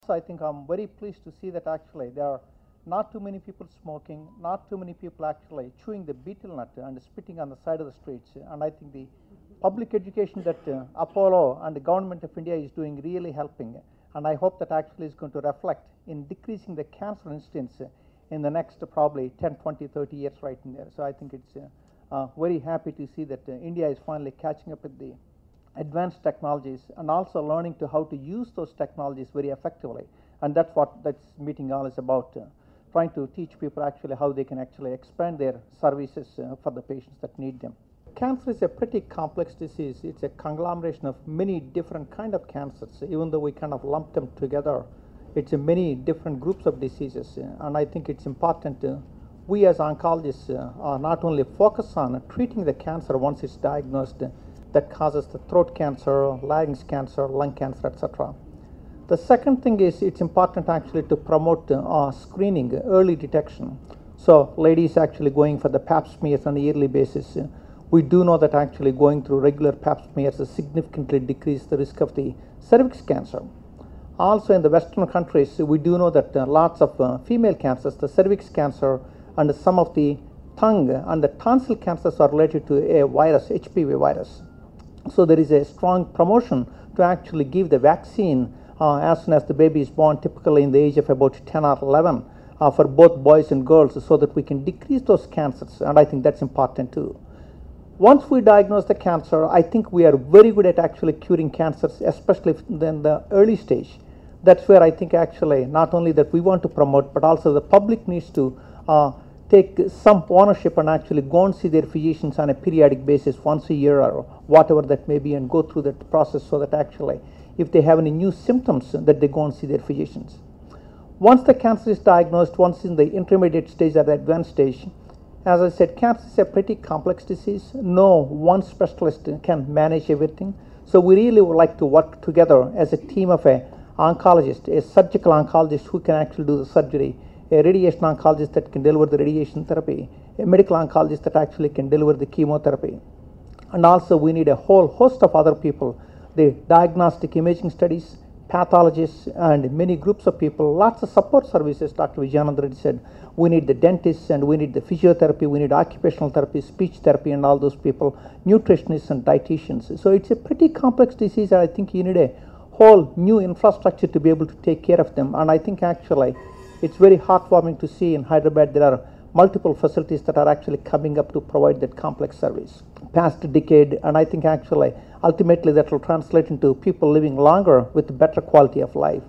So I think I'm very pleased to see that actually there are not too many people smoking, not too many people actually chewing the betel nut and spitting on the side of the streets. And I think the public education that Apollo and the government of India is doing really helping. And I hope that actually is going to reflect in decreasing the cancer incidence in the next probably 10, 20, 30 years right in there. So I think it's very happy to see that India is finally catching up with the advanced technologies and also learning to how to use those technologies very effectively. And that's what this meeting all is about, trying to teach people actually how they can actually expand their services for the patients that need them. Cancer is a pretty complex disease. It's a conglomeration of many different kind of cancers. Even though we kind of lump them together, it's a many different groups of diseases. And I think it's important we as oncologists are not only focus on treating the cancer once it's diagnosed that causes the throat cancer, larynx cancer, lung cancer, etc. The second thing is it's important actually to promote screening, early detection. So ladies actually going for the pap smears on a yearly basis. We do know that actually going through regular pap smears significantly decreases the risk of the cervix cancer. Also in the Western countries, we do know that lots of female cancers, the cervix cancer and some of the tongue and the tonsil cancers are related to a virus, HPV virus. So there is a strong promotion to actually give the vaccine as soon as the baby is born, typically in the age of about 10 or 11 for both boys and girls, so that we can decrease those cancers, and I think that's important too. Once we diagnose the cancer, I think we are very good at actually curing cancers, especially in the early stage. That's where I think actually not only that we want to promote, but also the public needs to take some ownership and actually go and see their physicians on a periodic basis, once a year or whatever that may be, and go through that process so that actually if they have any new symptoms that they go and see their physicians. Once the cancer is diagnosed, once in the intermediate stage or the advanced stage, as I said, cancer is a pretty complex disease. No one specialist can manage everything. So we really would like to work together as a team of a oncologist, a surgical oncologist who can actually do the surgery, a radiation oncologist that can deliver the radiation therapy, a medical oncologist that actually can deliver the chemotherapy. And also we need a whole host of other people, the diagnostic imaging studies, pathologists, and many groups of people, lots of support services. Dr. Vijayanand Reddy said we need the dentists and we need the physiotherapy, we need occupational therapy, speech therapy, and all those people, nutritionists and dietitians. So it's a pretty complex disease, and I think you need a whole new infrastructure to be able to take care of them. And I think actually it's very heartwarming to see in Hyderabad there are multiple facilities that are actually coming up to provide that complex service past a decade, and I think actually ultimately that will translate into people living longer with better quality of life.